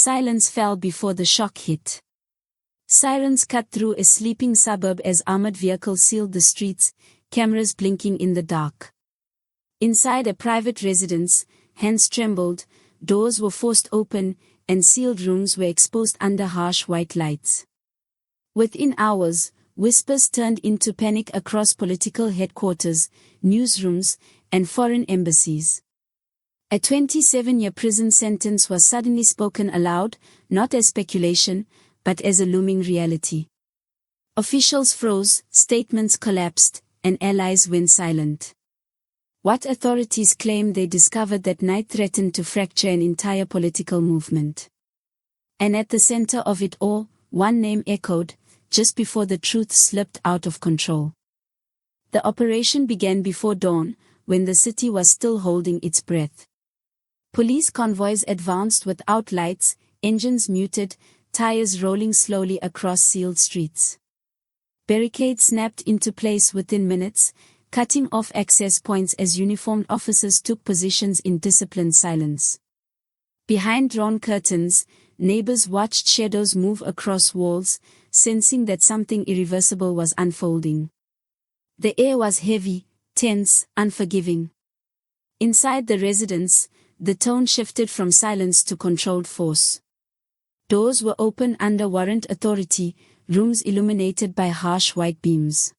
Silence fell before the shock hit. Sirens cut through a sleeping suburb as armored vehicles sealed the streets, cameras blinking in the dark. Inside a private residence, hands trembled, doors were forced open, and sealed rooms were exposed under harsh white lights. Within hours, whispers turned into panic across political headquarters, newsrooms, and foreign embassies. A 27-year prison sentence was suddenly spoken aloud, not as speculation, but as a looming reality. Officials froze, statements collapsed, and allies went silent. What authorities claimed they discovered that night threatened to fracture an entire political movement. And at the center of it all, one name echoed, just before the truth slipped out of control. The operation began before dawn, when the city was still holding its breath. Police convoys advanced without lights, engines muted, tires rolling slowly across sealed streets. Barricades snapped into place within minutes, cutting off access points as uniformed officers took positions in disciplined silence. Behind drawn curtains, neighbors watched shadows move across walls, sensing that something irreversible was unfolding. The air was heavy, tense, unforgiving. Inside the residence, the tone shifted from silence to controlled force. Doors were open under warrant authority, rooms illuminated by harsh white beams.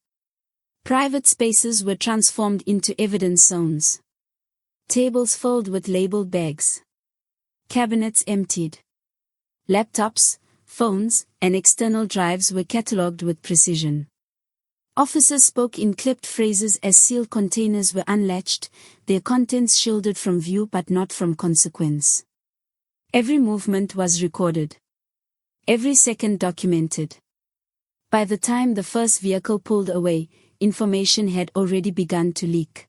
Private spaces were transformed into evidence zones. Tables filled with labeled bags. Cabinets emptied. Laptops, phones, and external drives were catalogued with precision. Officers spoke in clipped phrases as sealed containers were unlatched, their contents shielded from view but not from consequence. Every movement was recorded. Every second documented. By the time the first vehicle pulled away, information had already begun to leak.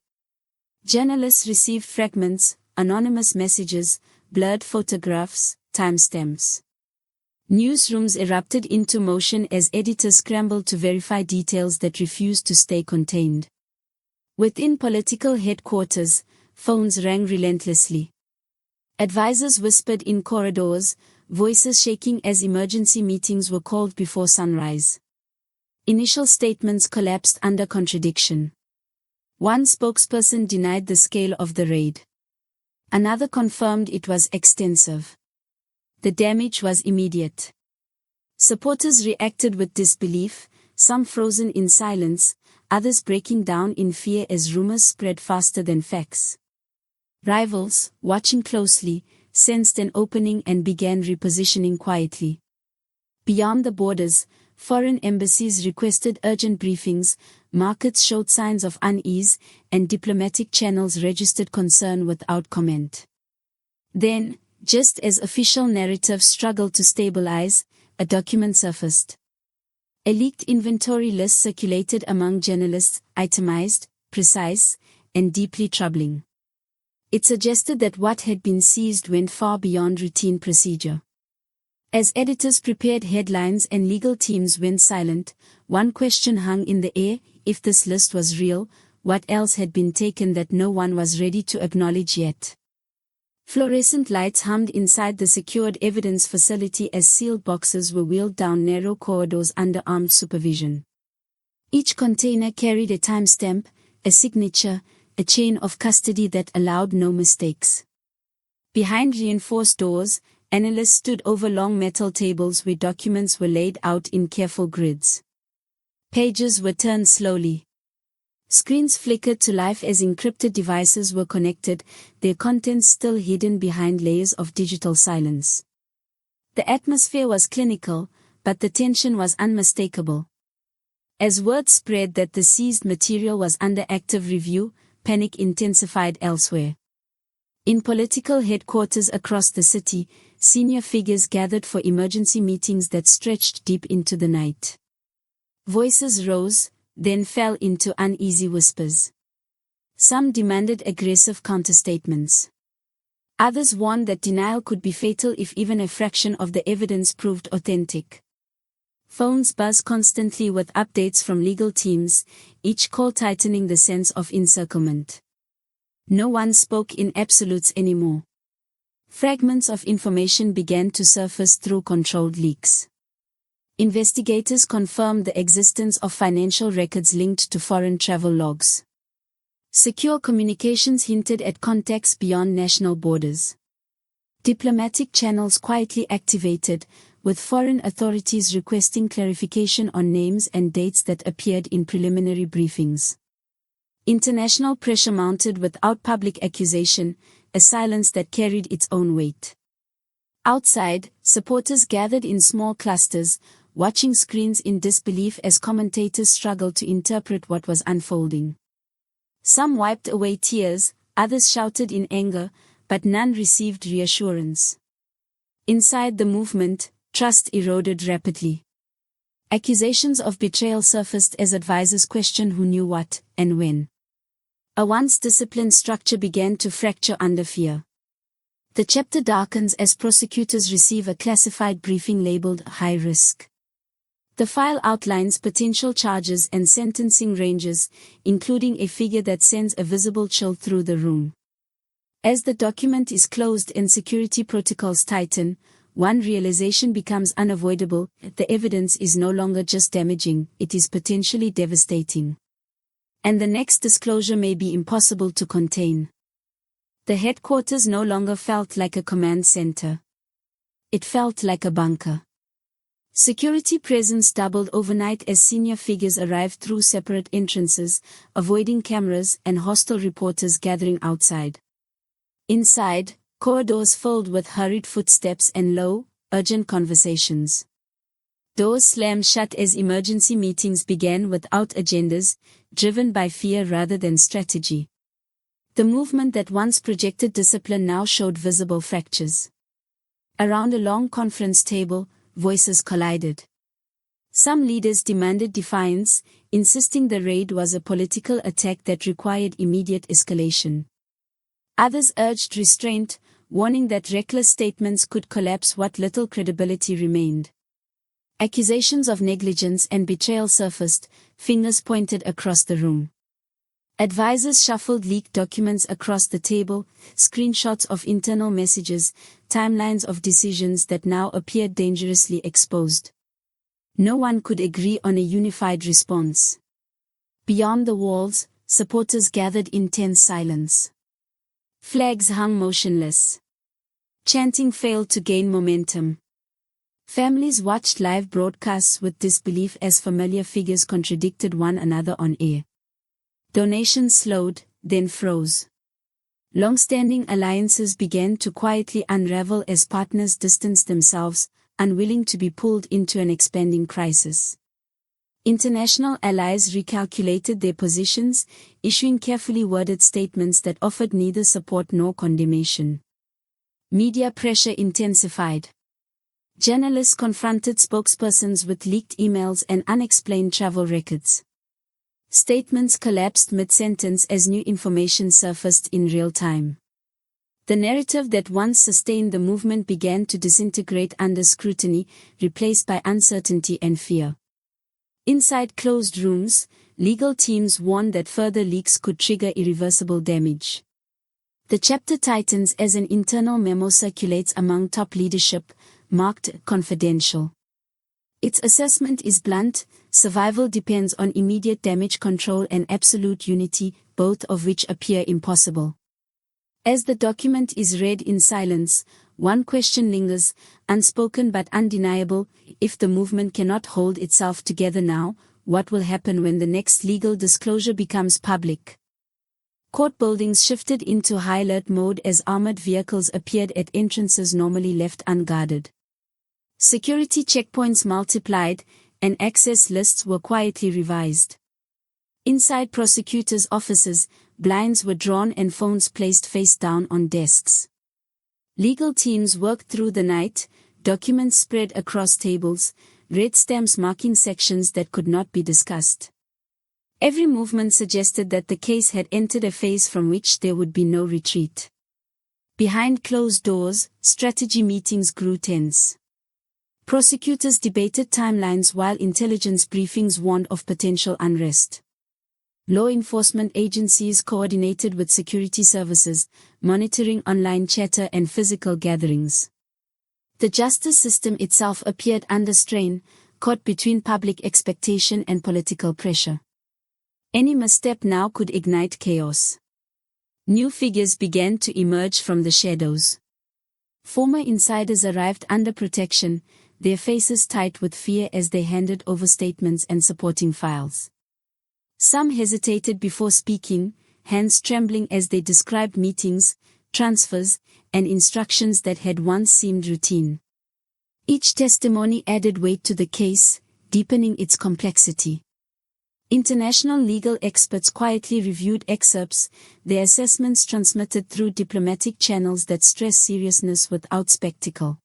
Journalists received fragments, anonymous messages, blurred photographs, timestamps. Newsrooms erupted into motion as editors scrambled to verify details that refused to stay contained. Within political headquarters, phones rang relentlessly. Advisors whispered in corridors, voices shaking as emergency meetings were called before sunrise. Initial statements collapsed under contradiction. One spokesperson denied the scale of the raid. Another confirmed it was extensive. The damage was immediate. Supporters reacted with disbelief, some frozen in silence, others breaking down in fear as rumors spread faster than facts. Rivals, watching closely, sensed an opening and began repositioning quietly. Beyond the borders, foreign embassies requested urgent briefings, markets showed signs of unease, and diplomatic channels registered concern without comment. Then, just as official narratives struggled to stabilize, a document surfaced. A leaked inventory list circulated among journalists, itemized, precise, and deeply troubling. It suggested that what had been seized went far beyond routine procedure. As editors prepared headlines and legal teams went silent, one question hung in the air: if this list was real, what else had been taken that no one was ready to acknowledge yet? Fluorescent lights hummed inside the secured evidence facility as sealed boxes were wheeled down narrow corridors under armed supervision. Each container carried a timestamp, a signature, a chain of custody that allowed no mistakes. Behind reinforced doors, analysts stood over long metal tables where documents were laid out in careful grids. Pages were turned slowly. Screens flickered to life as encrypted devices were connected, their contents still hidden behind layers of digital silence. The atmosphere was clinical, but the tension was unmistakable. As word spread that the seized material was under active review, panic intensified elsewhere. In political headquarters across the city, senior figures gathered for emergency meetings that stretched deep into the night. Voices rose, then fell into uneasy whispers. Some demanded aggressive counterstatements. Others warned that denial could be fatal if even a fraction of the evidence proved authentic. Phones buzzed constantly with updates from legal teams, each call tightening the sense of encirclement. No one spoke in absolutes anymore. Fragments of information began to surface through controlled leaks. Investigators confirmed the existence of financial records linked to foreign travel logs. Secure communications hinted at contacts beyond national borders. Diplomatic channels quietly activated, with foreign authorities requesting clarification on names and dates that appeared in preliminary briefings. International pressure mounted without public accusation, a silence that carried its own weight. Outside, supporters gathered in small clusters, watching screens in disbelief as commentators struggled to interpret what was unfolding. Some wiped away tears, others shouted in anger, but none received reassurance. Inside the movement, trust eroded rapidly. Accusations of betrayal surfaced as advisors questioned who knew what, and when. A once disciplined structure began to fracture under fear. The chapter darkens as prosecutors receive a classified briefing labeled high risk. The file outlines potential charges and sentencing ranges, including a figure that sends a visible chill through the room. As the document is closed and security protocols tighten, one realization becomes unavoidable: the evidence is no longer just damaging, it is potentially devastating. And the next disclosure may be impossible to contain. The headquarters no longer felt like a command center. It felt like a bunker. Security presence doubled overnight as senior figures arrived through separate entrances, avoiding cameras and hostile reporters gathering outside. Inside, corridors filled with hurried footsteps and low, urgent conversations. Doors slammed shut as emergency meetings began without agendas, driven by fear rather than strategy. The movement that once projected discipline now showed visible fractures. Around a long conference table, voices collided. Some leaders demanded defiance, insisting the raid was a political attack that required immediate escalation. Others urged restraint, warning that reckless statements could collapse what little credibility remained. Accusations of negligence and betrayal surfaced, fingers pointed across the room. Advisors shuffled leaked documents across the table, screenshots of internal messages, timelines of decisions that now appeared dangerously exposed. No one could agree on a unified response. Beyond the walls, supporters gathered in tense silence. Flags hung motionless. Chanting failed to gain momentum. Families watched live broadcasts with disbelief as familiar figures contradicted one another on air. Donations slowed, then froze. Long-standing alliances began to quietly unravel as partners distanced themselves, unwilling to be pulled into an expanding crisis. International allies recalculated their positions, issuing carefully worded statements that offered neither support nor condemnation. Media pressure intensified. Journalists confronted spokespersons with leaked emails and unexplained travel records. Statements collapsed mid-sentence as new information surfaced in real time. The narrative that once sustained the movement began to disintegrate under scrutiny, replaced by uncertainty and fear. Inside closed rooms, legal teams warned that further leaks could trigger irreversible damage. The chapter tightens as an internal memo circulates among top leadership, marked confidential. Its assessment is blunt: survival depends on immediate damage control and absolute unity, both of which appear impossible. As the document is read in silence, one question lingers, unspoken but undeniable: if the movement cannot hold itself together now, what will happen when the next legal disclosure becomes public? Court buildings shifted into high alert mode as armored vehicles appeared at entrances normally left unguarded. Security checkpoints multiplied, and access lists were quietly revised. Inside prosecutors' offices, blinds were drawn and phones placed face down on desks. Legal teams worked through the night, documents spread across tables, red stamps marking sections that could not be discussed. Every movement suggested that the case had entered a phase from which there would be no retreat. Behind closed doors, strategy meetings grew tense. Prosecutors debated timelines while intelligence briefings warned of potential unrest. Law enforcement agencies coordinated with security services, monitoring online chatter and physical gatherings. The justice system itself appeared under strain, caught between public expectation and political pressure. Any misstep now could ignite chaos. New figures began to emerge from the shadows. Former insiders arrived under protection, their faces tight with fear as they handed over statements and supporting files. Some hesitated before speaking, hands trembling as they described meetings, transfers, and instructions that had once seemed routine. Each testimony added weight to the case, deepening its complexity. International legal experts quietly reviewed excerpts, their assessments transmitted through diplomatic channels that stress seriousness without spectacle.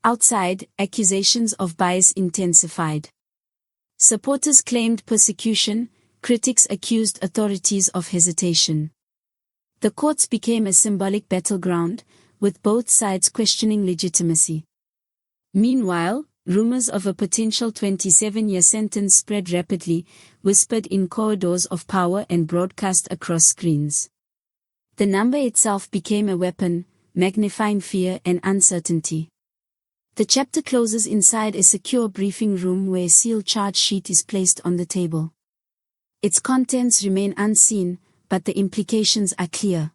Outside, accusations of bias intensified. Supporters claimed persecution, critics accused authorities of hesitation. The courts became a symbolic battleground, with both sides questioning legitimacy. Meanwhile, rumors of a potential 27-year sentence spread rapidly, whispered in corridors of power and broadcast across screens. The number itself became a weapon, magnifying fear and uncertainty. The chapter closes inside a secure briefing room where a sealed charge sheet is placed on the table. Its contents remain unseen, but the implications are clear.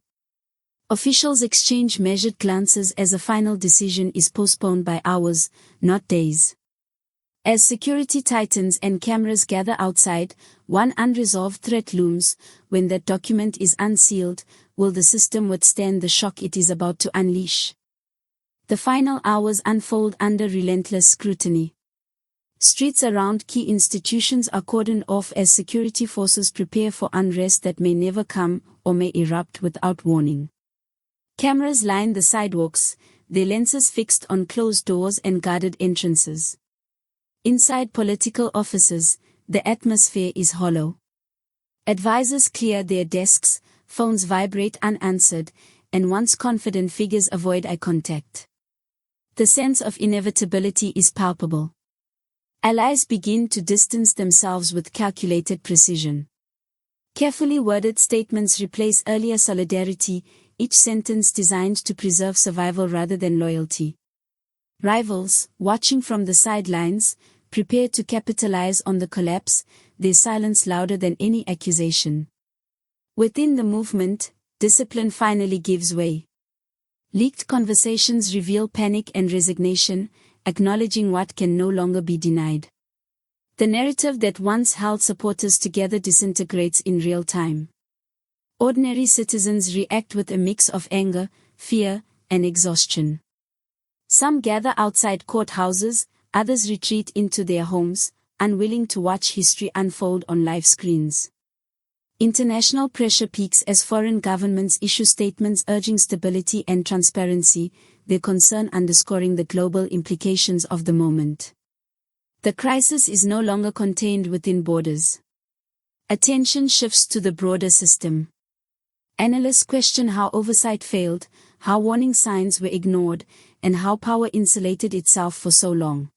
Officials exchange measured glances as a final decision is postponed by hours, not days. As security tightens and cameras gather outside, one unresolved threat looms: when that document is unsealed, will the system withstand the shock it is about to unleash? The final hours unfold under relentless scrutiny. Streets around key institutions are cordoned off as security forces prepare for unrest that may never come, or may erupt without warning. Cameras line the sidewalks, their lenses fixed on closed doors and guarded entrances. Inside political offices, the atmosphere is hollow. Advisors clear their desks, phones vibrate unanswered, and once confident figures avoid eye contact. The sense of inevitability is palpable. Allies begin to distance themselves with calculated precision. Carefully worded statements replace earlier solidarity, each sentence designed to preserve survival rather than loyalty. Rivals, watching from the sidelines, prepare to capitalize on the collapse, their silence louder than any accusation. Within the movement, discipline finally gives way. Leaked conversations reveal panic and resignation, acknowledging what can no longer be denied. The narrative that once held supporters together disintegrates in real time. Ordinary citizens react with a mix of anger, fear, and exhaustion. Some gather outside courthouses, others retreat into their homes, unwilling to watch history unfold on live screens. International pressure peaks as foreign governments issue statements urging stability and transparency, their concern underscoring the global implications of the moment. The crisis is no longer contained within borders. Attention shifts to the broader system. Analysts question how oversight failed, how warning signs were ignored, and how power insulated itself for so long.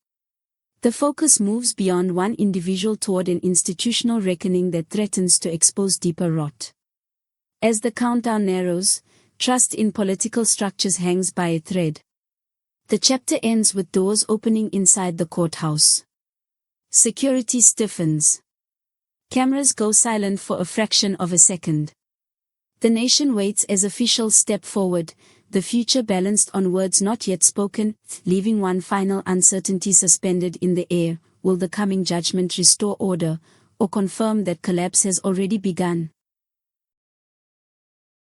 The focus moves beyond one individual toward an institutional reckoning that threatens to expose deeper rot. As the countdown narrows, trust in political structures hangs by a thread. The chapter ends with doors opening inside the courthouse. Security stiffens. Cameras go silent for a fraction of a second. The nation waits as officials step forward, the future balanced on words not yet spoken, leaving one final uncertainty suspended in the air: will the coming judgment restore order, or confirm that collapse has already begun?